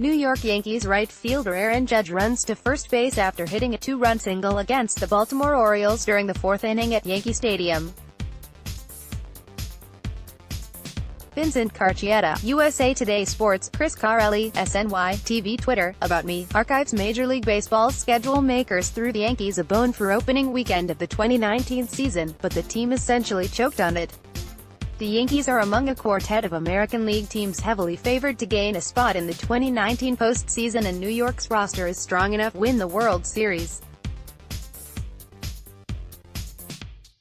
New York Yankees right fielder Aaron Judge runs to first base after hitting a two-run single against the Baltimore Orioles during the fourth inning at Yankee Stadium. Vincent Carcietta, USA Today Sports, Chris Carelli, SNY, TV Twitter, About Me, archives Major League Baseball's schedule makers threw the Yankees a bone for opening weekend of the 2019 season, but the team essentially choked on it. The Yankees are among a quartet of American League teams heavily favored to gain a spot in the 2019 postseason, and New York's roster is strong enough to win the World Series.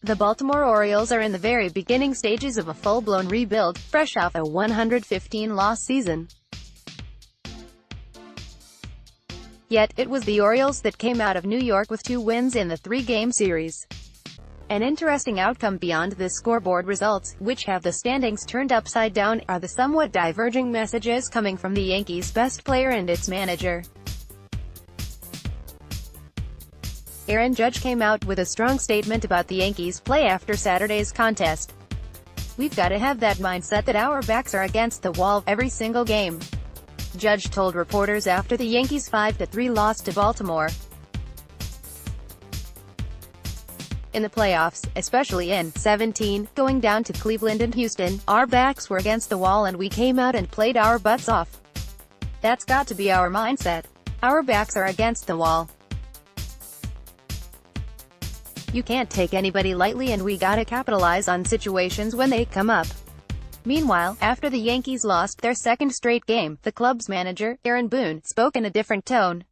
The Baltimore Orioles are in the very beginning stages of a full-blown rebuild, fresh off a 115-loss season. Yet, it was the Orioles that came out of New York with 2 wins in the 3-game series. An interesting outcome beyond the scoreboard results, which have the standings turned upside down, are the somewhat diverging messages coming from the Yankees' best player and its manager. Aaron Judge came out with a strong statement about the Yankees' play after Saturday's contest. "We've got to have that mindset that our backs are against the wall every single game," Judge told reporters after the Yankees' 5-3 loss to Baltimore. "In the playoffs, especially in 17, going down to Cleveland and Houston, our backs were against the wall and we came out and played our butts off. That's got to be our mindset. Our backs are against the wall. You can't take anybody lightly and we gotta capitalize on situations when they come up." Meanwhile, after the Yankees lost their second straight game, the club's manager, Aaron Boone, spoke in a different tone.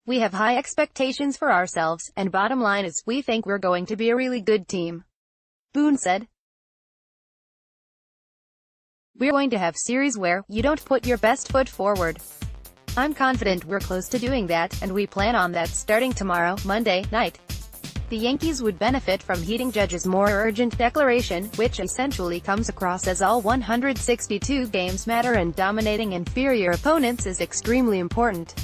"We have high expectations for ourselves, and bottom line is, we think we're going to be a really good team," Boone said. "We're going to have series where you don't put your best foot forward. I'm confident we're close to doing that, and we plan on that starting tomorrow, Monday, night." The Yankees would benefit from heeding Judge's more urgent declaration, which essentially comes across as all 162 games matter and dominating inferior opponents is extremely important.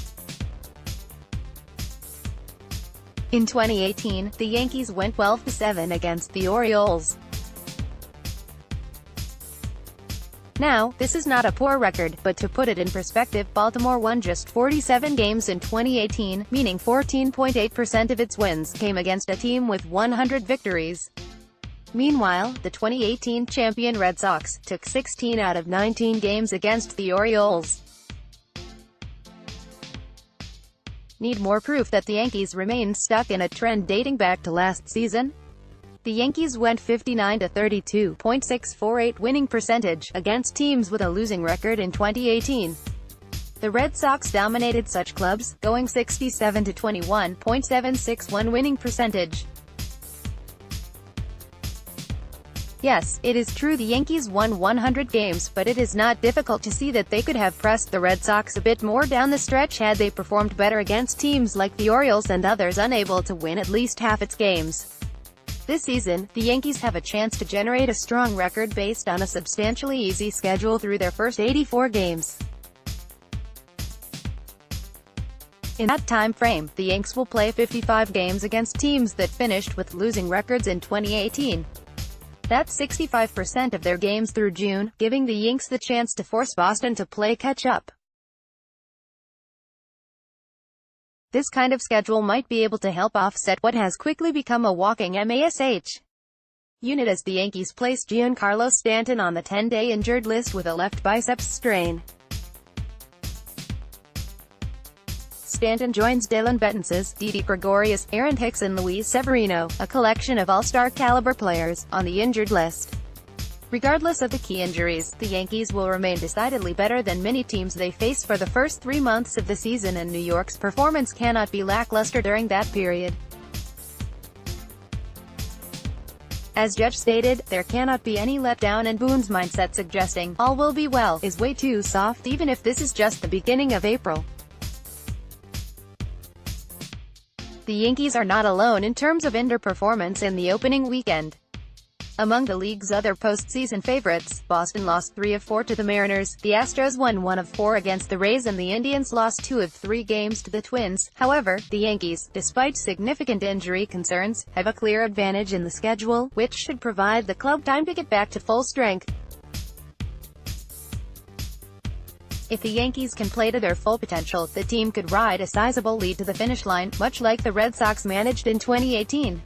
In 2018, the Yankees went 12-7 against the Orioles. Now, this is not a poor record, but to put it in perspective, Baltimore won just 47 games in 2018, meaning 14.8% of its wins came against a team with 100 victories. Meanwhile, the 2018 champion Red Sox took 16 out of 19 games against the Orioles. Need more proof that the Yankees remain stuck in a trend dating back to last season? The Yankees went 59-32.648 winning percentage against teams with a losing record in 2018. The Red Sox dominated such clubs, going 67-21.761 winning percentage. Yes, it is true the Yankees won 100 games, but it is not difficult to see that they could have pressed the Red Sox a bit more down the stretch had they performed better against teams like the Orioles and others unable to win at least half its games. This season, the Yankees have a chance to generate a strong record based on a substantially easy schedule through their first 84 games. In that time frame, the Yanks will play 55 games against teams that finished with losing records in 2018. That's 65% of their games through June, giving the Yanks the chance to force Boston to play catch-up. This kind of schedule might be able to help offset what has quickly become a walking MASH unit as the Yankees place Giancarlo Stanton on the 10-day injured list with a left biceps strain. Stanton joins Dylan Betances, Didi Gregorius, Aaron Hicks and Luis Severino, a collection of all-star caliber players, on the injured list. Regardless of the key injuries, the Yankees will remain decidedly better than many teams they face for the first 3 months of the season, and New York's performance cannot be lackluster during that period. As Judge stated, there cannot be any letdown, and Boone's mindset suggesting, "all will be well," is way too soft even if this is just the beginning of April. The Yankees are not alone in terms of underperformance in the opening weekend. Among the league's other postseason favorites, Boston lost 3 of 4 to the Mariners, the Astros won 1 of 4 against the Rays and the Indians lost 2 of 3 games to the Twins. However, the Yankees, despite significant injury concerns, have a clear advantage in the schedule, which should provide the club time to get back to full strength. If the Yankees can play to their full potential, the team could ride a sizable lead to the finish line, much like the Red Sox managed in 2018.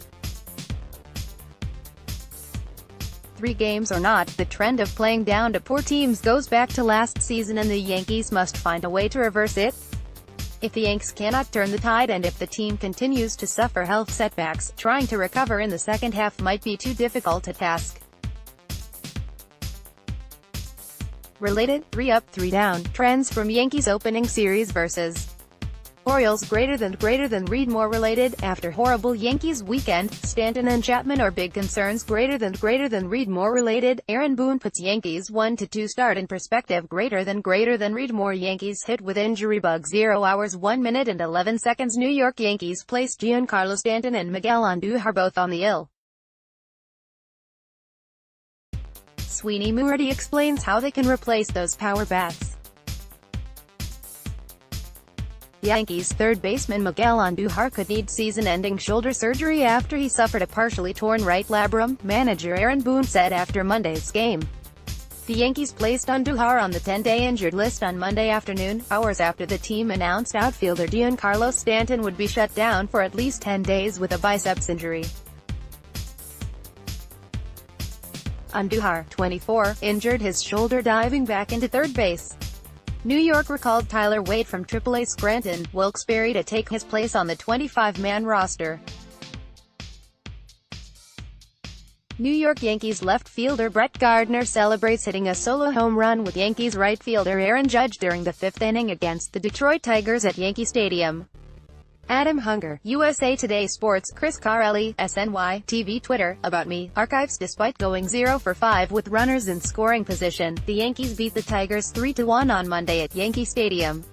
3 games or not, the trend of playing down to poor teams goes back to last season, and the Yankees must find a way to reverse it. If the Yanks cannot turn the tide and if the team continues to suffer health setbacks, trying to recover in the second half might be too difficult a task. Related, 3 up, 3 down, trends from Yankees opening series versus Orioles. Greater than read more. Related, after horrible Yankees weekend, Stanton and Chapman are big concerns. Greater than read more. Related, Aaron Boone puts Yankees 1-2 start in perspective. Greater than read more. Yankees hit with injury bug. 0 hours 1 minute and 11 seconds. New York Yankees placed Giancarlo Stanton and Miguel Andujar both on the IL. Sweeney Moorty explains how they can replace those power bats. Yankees third baseman Miguel Andujar could need season-ending shoulder surgery after he suffered a partially torn right labrum, manager Aaron Boone said after Monday's game. The Yankees placed Andujar on the 10-day injured list on Monday afternoon, hours after the team announced outfielder Giancarlo Stanton would be shut down for at least 10 days with a biceps injury. Andujar, 24, injured his shoulder diving back into third base. New York recalled Tyler Wade from AAA Scranton, Wilkes-Barre to take his place on the 25-man roster. New York Yankees left fielder Brett Gardner celebrates hitting a solo home run with Yankees right fielder Aaron Judge during the 5th inning against the Detroit Tigers at Yankee Stadium. Adam Hunger, USA Today Sports, Chris Carelli, SNY, TV Twitter, About Me, Archives. Despite going 0 for 5 with runners in scoring position, the Yankees beat the Tigers 3-1 on Monday at Yankee Stadium.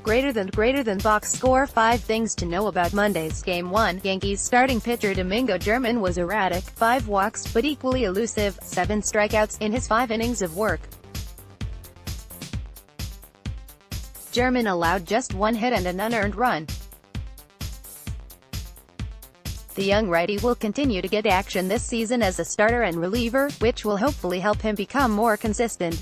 Greater than box score. 5 things to know about Monday's Game 1. Yankees starting pitcher Domingo German was erratic, 5 walks, but equally elusive, 7 strikeouts, in his 5 innings of work. German allowed just 1 hit and an unearned run. The young righty will continue to get action this season as a starter and reliever, which will hopefully help him become more consistent.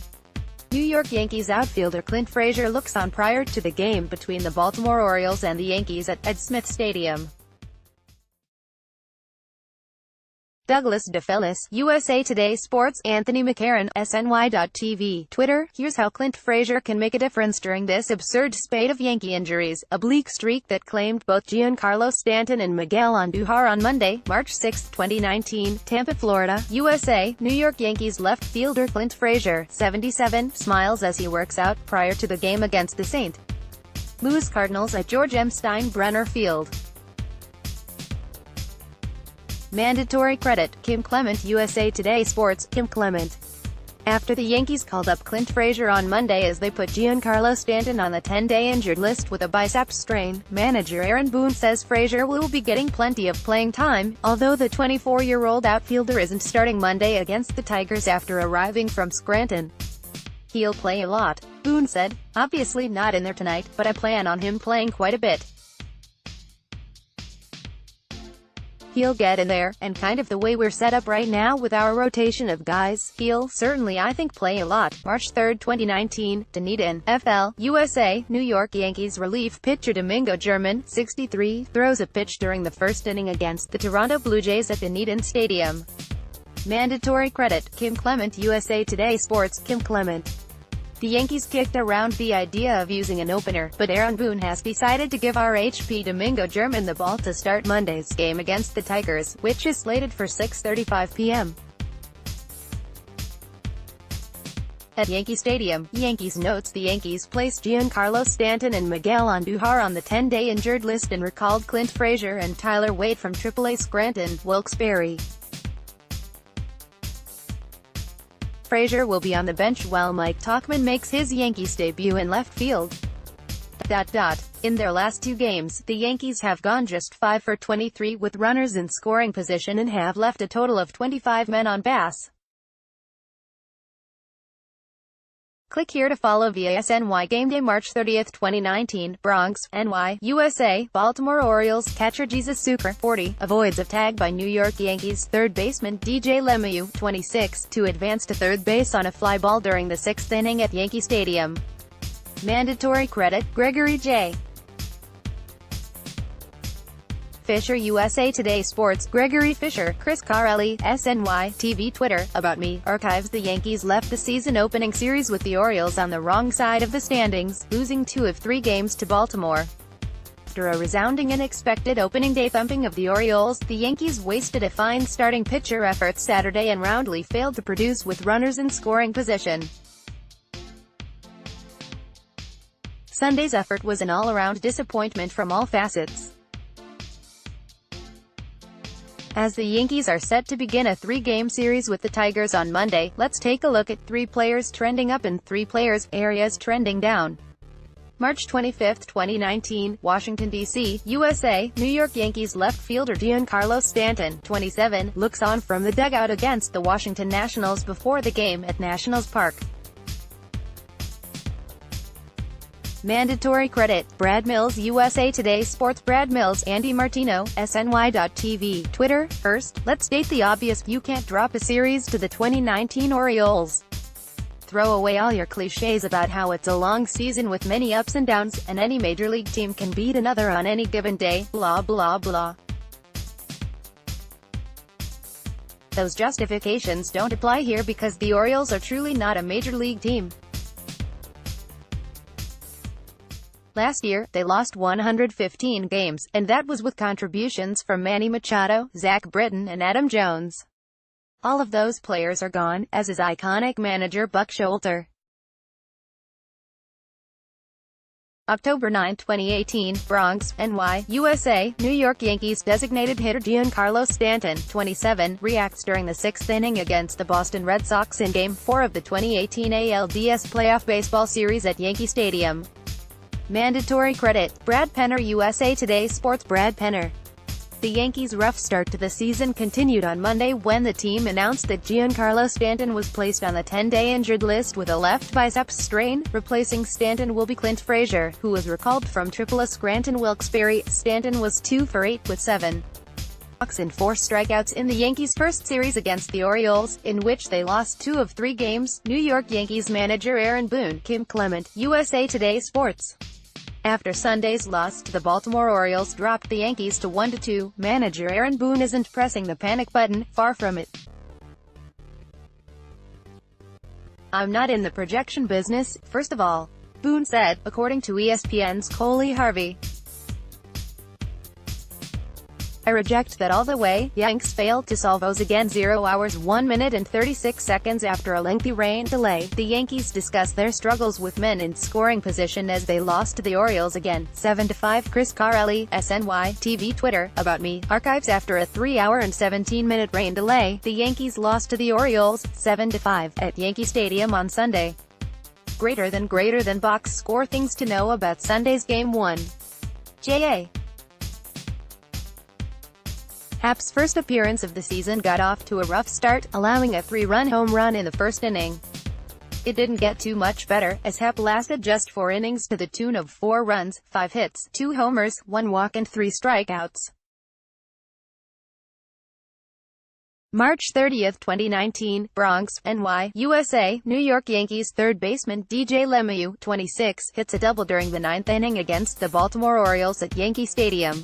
New York Yankees outfielder Clint Frazier looks on prior to the game between the Baltimore Orioles and the Yankees at Ed Smith Stadium. Douglas DeFellis, USA Today Sports, Anthony McCarron, SNY.TV, Twitter. Here's how Clint Frazier can make a difference during this absurd spate of Yankee injuries. A bleak streak that claimed both Giancarlo Stanton and Miguel Andujar on Monday, March 6, 2019, Tampa, Florida, USA. New York Yankees left fielder Clint Frazier, 77, smiles as he works out prior to the game against the St. Louis Cardinals at George M. Steinbrenner Field. Mandatory credit, Kim Clement, USA Today Sports, Kim Clement. After the Yankees called up Clint Frazier on Monday as they put Giancarlo Stanton on the 10-day injured list with a biceps strain, manager Aaron Boone says Frazier will be getting plenty of playing time, although the 24-year-old outfielder isn't starting Monday against the Tigers after arriving from Scranton. He'll play a lot, Boone said. Obviously not in there tonight, but I plan on him playing quite a bit. He'll get in there, and kind of the way we're set up right now with our rotation of guys, he'll certainly I think play a lot. March 3, 2019, Dunedin, FL, USA. New York Yankees relief pitcher Domingo German, 63, throws a pitch during the first inning against the Toronto Blue Jays at Dunedin Stadium. Mandatory credit, Kim Clement, USA Today Sports, Kim Clement. The Yankees kicked around the idea of using an opener, but Aaron Boone has decided to give RHP Domingo German the ball to start Monday's game against the Tigers, which is slated for 6:35 p.m. at Yankee Stadium. Yankees notes the Yankees placed Giancarlo Stanton and Miguel Andujar on the 10-day injured list and recalled Clint Frazier and Tyler Wade from AAA Scranton, Wilkes-Barre. Frazier will be on the bench while Mike Tauchman makes his Yankees debut in left field. In their last 2 games, the Yankees have gone just 5 for 23 with runners in scoring position and have left a total of 25 men on base. Click here to follow via SNY Game Day March 30, 2019, Bronx, NY, USA, Baltimore Orioles catcher Jesus Zucker, 40, avoids a tag by New York Yankees third baseman DJ LeMahieu, 26, to advance to third base on a fly ball during the sixth inning at Yankee Stadium. Mandatory credit, Gregory J. Fisher USA Today Sports, Gregory Fisher, Chris Carelli, SNY, TV Twitter, About Me, Archives. The Yankees left the season opening series with the Orioles on the wrong side of the standings, losing 2 of 3 games to Baltimore. After a resounding and expected opening day thumping of the Orioles, the Yankees wasted a fine starting pitcher effort Saturday and roundly failed to produce with runners in scoring position. Sunday's effort was an all-around disappointment from all facets. As the Yankees are set to begin a 3-game series with the Tigers on Monday, let's take a look at 3 players trending up and 3 players, areas trending down. March 25, 2019, Washington, D.C., USA, New York Yankees left fielder Giancarlo Stanton, 27, looks on from the dugout against the Washington Nationals before the game at Nationals Park. Mandatory credit, Brad Mills USA Today Sports. Brad Mills, Andy Martino, SNY.TV, Twitter. First, let's state the obvious, you can't drop a series to the 2019 Orioles. Throw away all your cliches about how it's a long season with many ups and downs, and any major league team can beat another on any given day, blah blah blah. Those justifications don't apply here because the Orioles are truly not a major league team. Last year, they lost 115 games, and that was with contributions from Manny Machado, Zach Britton and Adam Jones. All of those players are gone, as is iconic manager Buck Showalter. October 9, 2018, Bronx, NY, USA, New York Yankees designated hitter Giancarlo Stanton, 27, reacts during the 6th inning against the Boston Red Sox in Game 4 of the 2018 ALDS Playoff Baseball Series at Yankee Stadium. Mandatory credit, Brad Penner USA Today Sports. Brad Penner. The Yankees' rough start to the season continued on Monday when the team announced that Giancarlo Stanton was placed on the 10-day injured list with a left bicep strain. Replacing Stanton will be Clint Frazier, who was recalled from AAA Scranton Wilkes-Barre. Stanton was 2 for 8 with 7 walks and 4 strikeouts in the Yankees' first series against the Orioles, in which they lost 2 of 3 games. New York Yankees manager Aaron Boone, Kim Clement, USA Today Sports. After Sunday's loss to the Baltimore Orioles dropped the Yankees to 1-2, manager Aaron Boone isn't pressing the panic button, far from it. "I'm not in the projection business, first of all," Boone said, according to ESPN's Coley Harvey. "I reject that all the way." Yanks failed to solve those again 0 hours 1 minute and 36 seconds after a lengthy rain delay. The Yankees discussed their struggles with men in scoring position as they lost to the Orioles again, 7-5. Chris Carelli, SNY, TV Twitter, About Me, Archives. After a 3-hour and 17-minute rain delay, the Yankees lost to the Orioles, 7-5, at Yankee Stadium on Sunday. Greater than box score. Things to know about Sunday's Game 1. J.A. Happ's first appearance of the season got off to a rough start, allowing a 3-run home run in the first inning. It didn't get too much better, as Happ lasted just 4 innings to the tune of 4 runs, 5 hits, 2 homers, 1 walk and 3 strikeouts. March 30, 2019, Bronx, NY, USA, New York Yankees third baseman DJ LeMahieu, 26, hits a double during the 9th inning against the Baltimore Orioles at Yankee Stadium.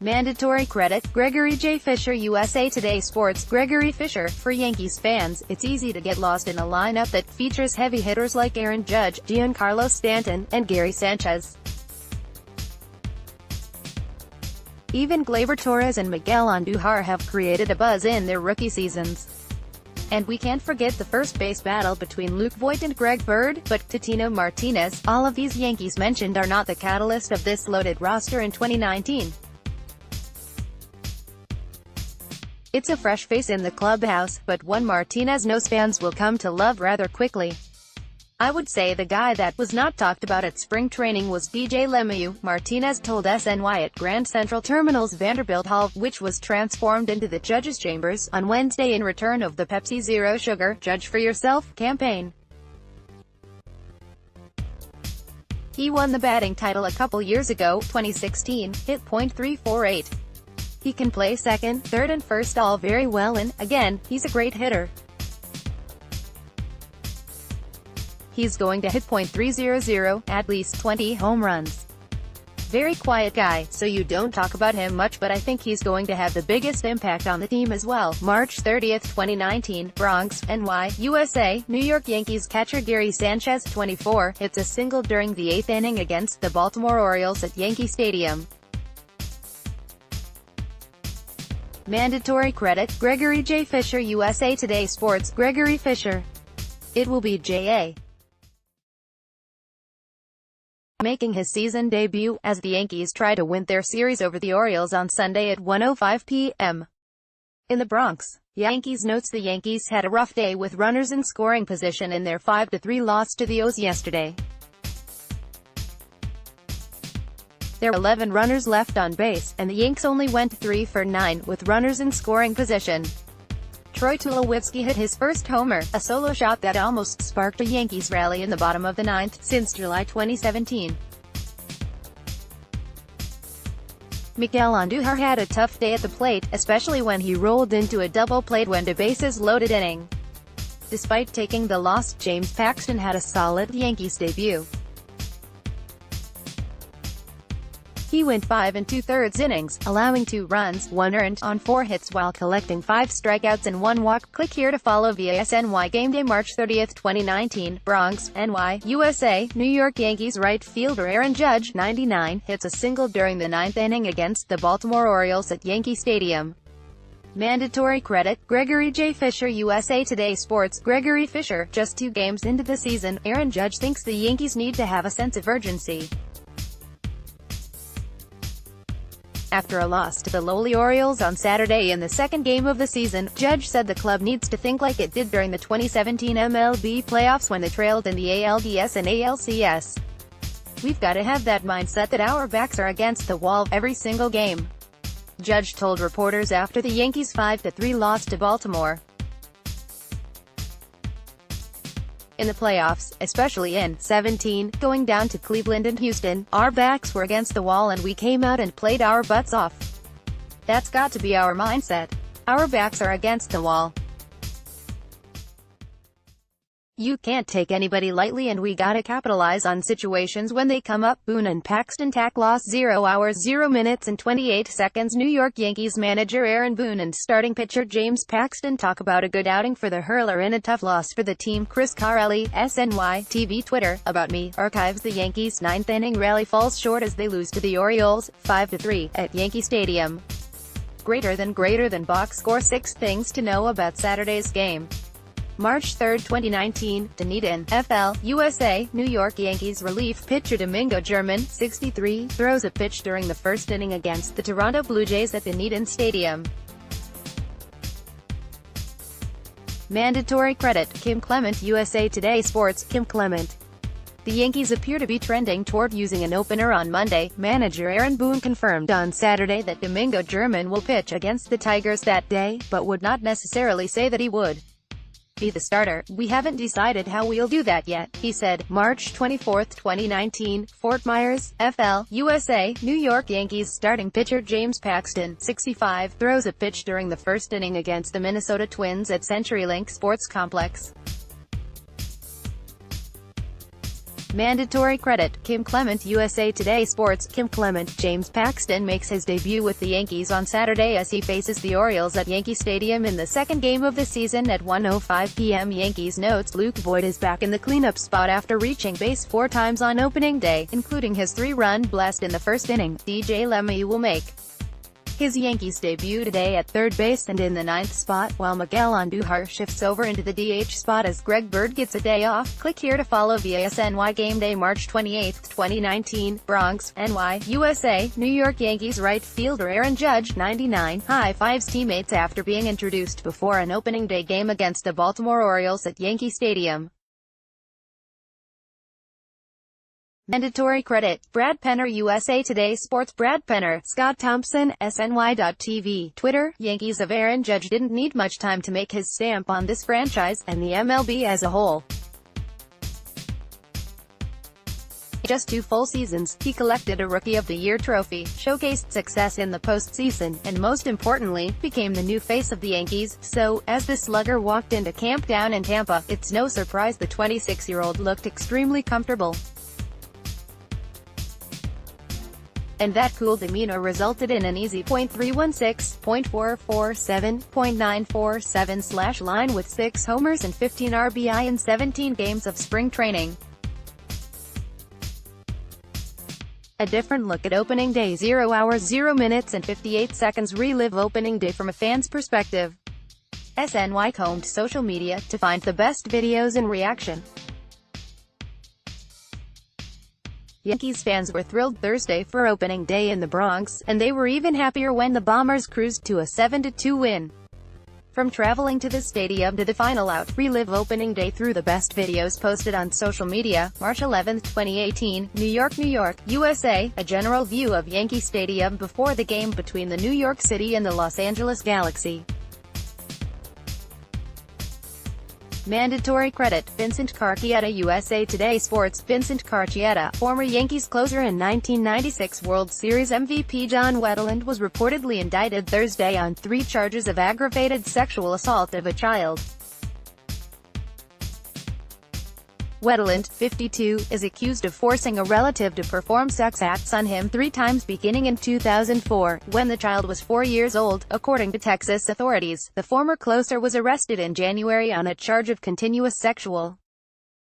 Mandatory credit, Gregory J. Fisher USA Today Sports. Gregory Fisher. For Yankees fans, it's easy to get lost in a lineup that features heavy hitters like Aaron Judge, Giancarlo Stanton, and Gary Sanchez. Even Gleyber Torres and Miguel Andujar have created a buzz in their rookie seasons. And we can't forget the first base battle between Luke Voit and Greg Bird, but Titino Martinez. All of these Yankees mentioned are not the catalyst of this loaded roster in 2019. It's a fresh face in the clubhouse, but one Martinez knows fans will come to love rather quickly. I would say the guy that was not talked about at spring training was DJ LeMahieu, Martinez told SNY at Grand Central Terminal's Vanderbilt Hall, which was transformed into the Judges' Chambers, on Wednesday in return of the Pepsi Zero Sugar, Judge for Yourself campaign. He won the batting title a couple years ago, 2016, hit .348. He can play second, third and first all very well and, again, he's a great hitter. He's going to hit .300, at least 20 home runs. Very quiet guy, so you don't talk about him much, but I think he's going to have the biggest impact on the team as well. March 30, 2019, Bronx, NY, USA, New York Yankees catcher Gary Sanchez, 24, hits a single during the 8th inning against the Baltimore Orioles at Yankee Stadium. Mandatory credit, Gregory J. Fisher, USA Today Sports, Gregory Fisher. It will be J.A. making his season debut, as the Yankees try to win their series over the Orioles on Sunday at 1:05 p.m. in the Bronx. Yankees notes the Yankees had a rough day with runners in scoring position in their 5-3 loss to the O's yesterday. There were 11 runners left on base, and the Yanks only went 3 for 9 with runners in scoring position. Troy Tulowitzki hit his first homer, a solo shot that almost sparked a Yankees rally in the bottom of the 9th, since July 2017. Miguel Andujar had a tough day at the plate, especially when he rolled into a double play when the bases loaded inning. Despite taking the loss, James Paxton had a solid Yankees debut. He went 5 2/3 innings, allowing 2 runs, 1 earned, on 4 hits while collecting 5 strikeouts and 1 walk. Click here to follow via SNY Gameday March 30, 2019, Bronx, NY, USA, New York Yankees right fielder Aaron Judge, 99, hits a single during the 9th inning against the Baltimore Orioles at Yankee Stadium. Mandatory credit, Gregory J. Fisher, USA Today Sports, Gregory Fisher. Just 2 games into the season, Aaron Judge thinks the Yankees need to have a sense of urgency. After a loss to the lowly Orioles on Saturday in the second game of the season, Judge said the club needs to think like it did during the 2017 MLB playoffs when they trailed in the ALDS and ALCS. We've got to have that mindset that our backs are against the wall every single game. Judge told reporters after the Yankees' 5-3 loss to Baltimore. In the playoffs, especially in 17, going down to Cleveland and Houston, our backs were against the wall and we came out and played our butts off. That's got to be our mindset. Our backs are against the wall. You can't take anybody lightly and we gotta capitalize on situations when they come up. Boone and Paxton tack loss 0 hours 0 minutes and 28 seconds. New York Yankees manager Aaron Boone and starting pitcher James Paxton talk about a good outing for the hurler in a tough loss for the team. Chris Carelli, SNY TV Twitter, About Me, archives the Yankees' 9th inning rally falls short as they lose to the Orioles, 5-3, at Yankee Stadium. Greater than box score. 6 things to know about Saturday's game. March 3, 2019, Dunedin, FL, USA, New York Yankees relief pitcher Domingo German, 63, throws a pitch during the first inning against the Toronto Blue Jays at Dunedin Stadium. Mandatory credit, Kim Clement, USA Today Sports, Kim Clement. The Yankees appear to be trending toward using an opener on Monday. Manager Aaron Boone confirmed on Saturday that Domingo German will pitch against the Tigers that day, but would not necessarily say that he would be the starter. We haven't decided how we'll do that yet, he said. March 24, 2019, Fort Myers, FL, USA, New York Yankees starting pitcher James Paxton, 65, throws a pitch during the first inning against the Minnesota Twins at CenturyLink Sports Complex. Mandatory credit, Kim Clement, USA Today Sports, Kim Clement. James Paxton makes his debut with the Yankees on Saturday as he faces the Orioles at Yankee Stadium in the second game of the season at 1:05 p.m. Yankees notes Luke Voit is back in the cleanup spot after reaching base 4 times on opening day, including his 3-run blast in the first inning. DJ LeMahieu will make his Yankees debut today at third base and in the 9th spot, while Miguel Andujar shifts over into the DH spot as Greg Bird gets a day off. Click here to follow via SNY Gameday March 28, 2019, Bronx, NY, USA, New York Yankees right fielder Aaron Judge, 99, high-fives teammates after being introduced before an opening day game against the Baltimore Orioles at Yankee Stadium. Mandatory credit, Brad Penner, USA Today Sports. Brad Penner, Scott Thompson, SNY.TV, Twitter. Yankees of Aaron Judge didn't need much time to make his stamp on this franchise, and the MLB as a whole. In just 2 full seasons, he collected a Rookie of the Year trophy, showcased success in the postseason, and most importantly, became the new face of the Yankees. So, as the slugger walked into camp down in Tampa, it's no surprise the 26-year-old looked extremely comfortable. And that cool demeanor resulted in an easy .316, .447, .947 line with 6 homers and 15 RBI in 17 games of spring training. A different look at opening day. 0 hours 0 minutes and 58 seconds. Relive opening day from a fan's perspective. SNY combed social media to find the best videos and reaction. Yankees fans were thrilled Thursday for opening day in the Bronx, and they were even happier when the Bombers cruised to a 7-2 win. From traveling to the stadium to the final out, relive opening day through the best videos posted on social media. March 11, 2018, New York, USA, a general view of Yankee Stadium before the game between the New York City and the Los Angeles Galaxy. Mandatory credit, Vincent Carcietta. USA Today Sports. Vincent Carcietta, former Yankees closer and 1996 World Series MVP John Wetteland, was reportedly indicted Thursday on 3 charges of aggravated sexual assault of a child. Wetteland, 52, is accused of forcing a relative to perform sex acts on him 3 times beginning in 2004, when the child was 4 years old, according to Texas authorities. The former closer was arrested in January on a charge of continuous sexual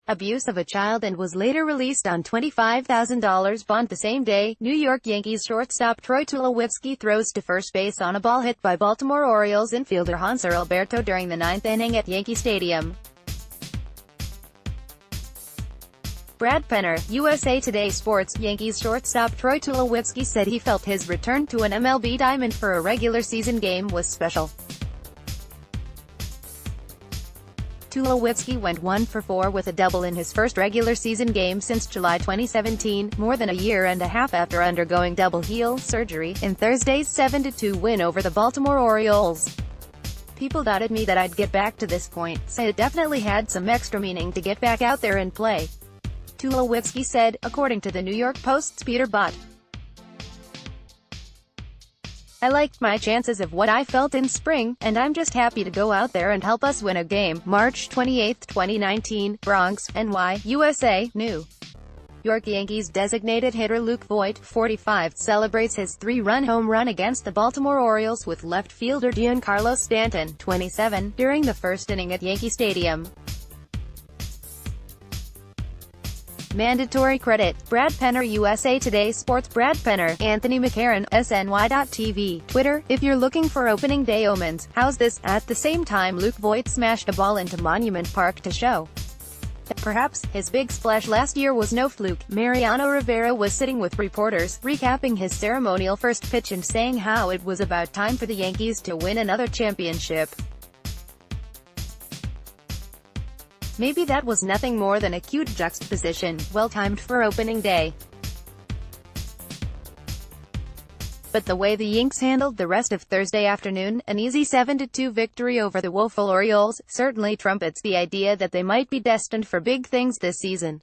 abuse of a child and was later released on $25,000 bond the same day. New York Yankees shortstop Troy Tulowitzki throws to first base on a ball hit by Baltimore Orioles infielder Hanser Alberto during the 9th inning at Yankee Stadium. Brad Penner, USA Today Sports. Yankees shortstop Troy Tulowitzki said he felt his return to an MLB diamond for a regular season game was special. Tulowitzki went 1 for 4 with a double in his first regular season game since July 2017, more than a year and a half after undergoing double heel surgery, in Thursday's 7-2 win over the Baltimore Orioles. People doubted me that I'd get back to this point, so it definitely had some extra meaning to get back out there and play, Tulowitzki said, according to the New York Post's Peter Bott. I liked my chances of what I felt in spring, and I'm just happy to go out there and help us win a game. March 28, 2019, Bronx, NY, USA, New York Yankees designated hitter Luke Voit, 45, celebrates his 3-run home run against the Baltimore Orioles with left fielder Giancarlo Stanton, 27, during the first inning at Yankee Stadium. Mandatory credit, Brad Penner. USA Today Sports. Brad Penner, Anthony McCarron, SNY.TV, Twitter. If you're looking for opening day omens, how's this? At the same time, Luke Voit smashed a ball into Monument Park to show that perhaps his big splash last year was no fluke. Mariano Rivera was sitting with reporters, recapping his ceremonial first pitch and saying how it was about time for the Yankees to win another championship. Maybe that was nothing more than a cute juxtaposition, well-timed for opening day. But the way the Yanks handled the rest of Thursday afternoon, an easy 7-2 victory over the woeful Orioles, certainly trumpets the idea that they might be destined for big things this season.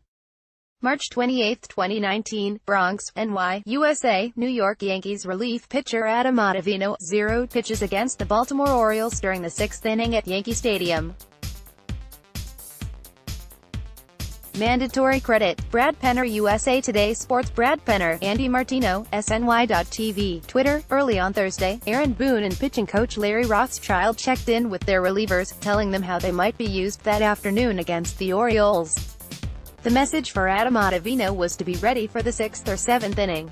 March 28, 2019, Bronx, NY, USA, New York Yankees relief pitcher Adam Ottavino, 0 pitches against the Baltimore Orioles during the 6th inning at Yankee Stadium. Mandatory credit, Brad Penner. USA Today Sports. Brad Penner, Andy Martino, SNY.TV, Twitter. Early on Thursday, Aaron Boone and pitching coach Larry Rothschild checked in with their relievers, telling them how they might be used that afternoon against the Orioles. The message for Adam Ottavino was to be ready for the 6th or 7th inning.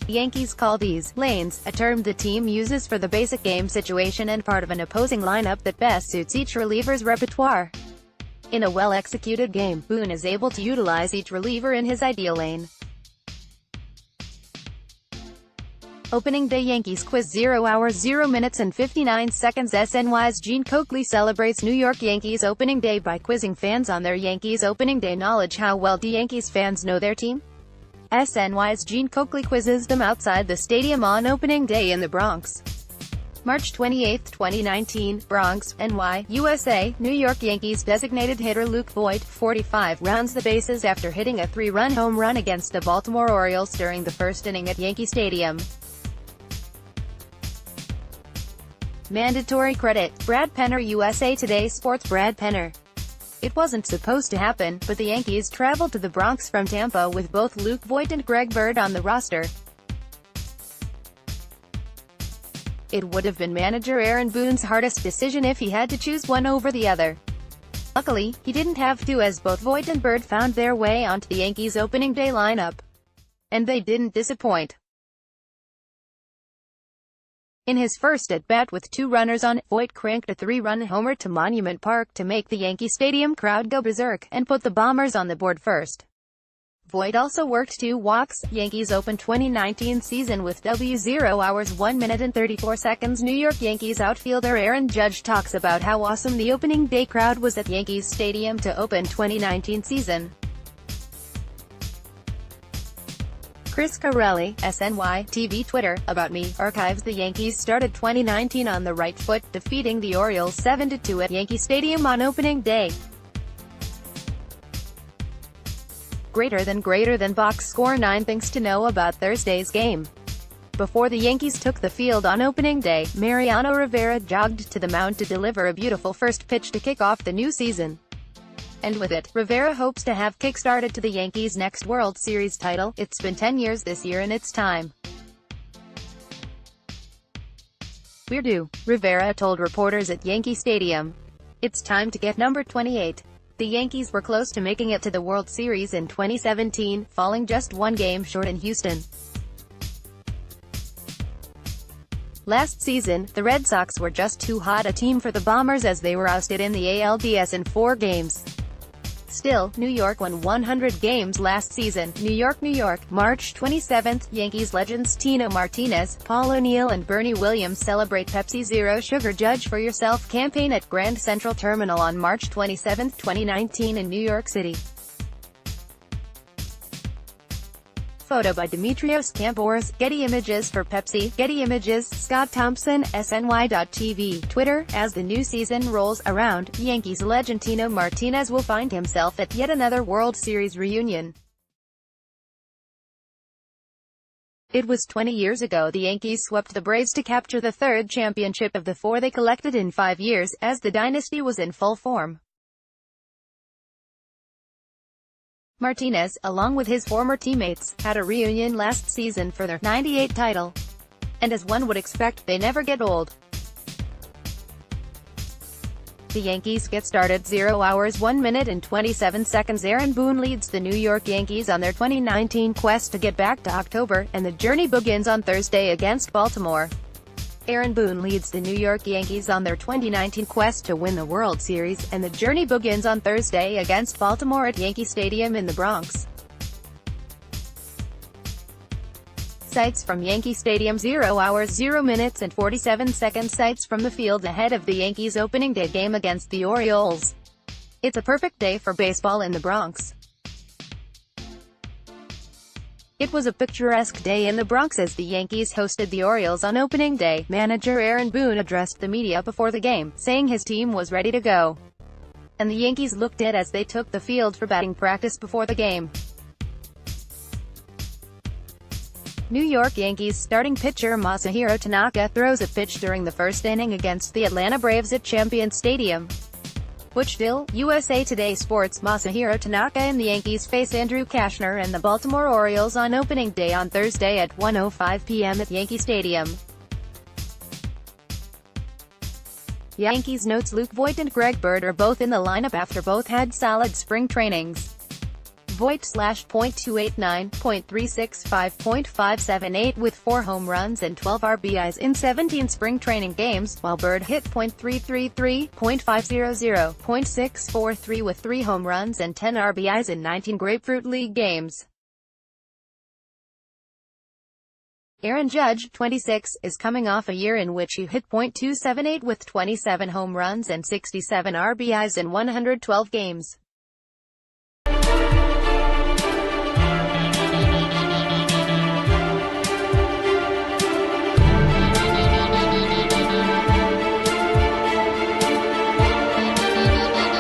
The Yankees call these lanes, a term the team uses for the basic game situation and part of an opposing lineup that best suits each reliever's repertoire. In a well-executed game, Boone is able to utilize each reliever in his ideal lane. Opening day Yankees quiz. 0 hours 0 minutes and 59 seconds. SNY's Gene Coakley celebrates New York Yankees opening day by quizzing fans on their Yankees opening day knowledge. How well do Yankees fans know their team? SNY's Gene Coakley quizzes them outside the stadium on opening day in the Bronx. March 28, 2019, Bronx, NY, USA, New York Yankees designated hitter Luke Voit, 45, rounds the bases after hitting a 3-run home run against the Baltimore Orioles during the first inning at Yankee Stadium. Mandatory credit, Brad Penner. USA Today Sports. Brad Penner. It wasn't supposed to happen, but the Yankees traveled to the Bronx from Tampa with both Luke Voit and Greg Bird on the roster. It would have been manager Aaron Boone's hardest decision if he had to choose one over the other. Luckily, he didn't have to, as both Voit and Bird found their way onto the Yankees' opening day lineup. And they didn't disappoint. In his first at-bat with 2 runners on, Voit cranked a 3-run homer to Monument Park to make the Yankee Stadium crowd go berserk, and put the Bombers on the board first. Voit also worked 2 walks. Yankees opened 2019 season with 0 hours 1 minute and 34 seconds. New York Yankees outfielder Aaron Judge talks about how awesome the opening day crowd was at Yankees Stadium to open 2019 season. Chris Carelli, SNY, TV Twitter, About Me, archives. The Yankees started 2019 on the right foot, defeating the Orioles 7-2 at Yankee Stadium on opening day. Greater than box score 9 things to know about Thursday's game. Before the Yankees took the field on opening day, Mariano Rivera jogged to the mound to deliver a beautiful first pitch to kick off the new season. And with it, Rivera hopes to have kick-started to the Yankees' next World Series title. It's been 10 years this year and it's time. We're due, Rivera told reporters at Yankee Stadium. It's time to get number 28. The Yankees were close to making it to the World Series in 2017, falling just 1 game short in Houston. Last season, the Red Sox were just too hot a team for the Bombers as they were ousted in the ALDS in 4 games. Still, New York won 100 games last season. New York, New York, March 27. Yankees legends Tino Martinez, Paul O'Neill and Bernie Williams celebrate Pepsi Zero Sugar Judge for Yourself campaign at Grand Central Terminal on March 27, 2019 in New York City. Photo by Demetrios Campouras. Getty Images for Pepsi. Getty Images. Scott Thompson, SNY.TV. Twitter. As the new season rolls around, Yankees legend Tino Martinez will find himself at yet another World Series reunion. It was 20 years ago the Yankees swept the Braves to capture the 3rd championship of the 4 they collected in 5 years, as the dynasty was in full form. Martinez, along with his former teammates, had a reunion last season for their '98 title. And as one would expect, they never get old. The Yankees get started 0 hours 1 minute and 27 seconds. Aaron Boone leads the New York Yankees on their 2019 quest to get back to October, and the journey begins on Thursday against Baltimore. Aaron Boone leads the New York Yankees on their 2019 quest to win the World Series, and the journey begins on Thursday against Baltimore at Yankee Stadium in the Bronx. Sights from Yankee Stadium. 0 hours 0 minutes and 47 seconds. Sights from the field ahead of the Yankees' opening day game against the Orioles. It's a perfect day for baseball in the Bronx. It was a picturesque day in the Bronx as the Yankees hosted the Orioles on opening day. Manager Aaron Boone addressed the media before the game, saying his team was ready to go. And the Yankees looked it as they took the field for batting practice before the game. New York Yankees starting pitcher Masahiro Tanaka throws a pitch during the first inning against the Atlanta Braves at Champion Stadium. Butchville, USA Today Sports. Masahiro Tanaka and the Yankees face Andrew Kashner and the Baltimore Orioles on opening day on Thursday at 1:05 p.m. at Yankee Stadium. Yankees notes Luke Voit and Greg Bird are both in the lineup after both had solid spring trainings. Voit /.289, .365, .578 with 4 home runs and 12 RBIs in 17 spring training games, while Bird hit .333, .500, .643 with 3 home runs and 10 RBIs in 19 Grapefruit League games. Aaron Judge, 26, is coming off a year in which he hit .278 with 27 home runs and 67 RBIs in 112 games.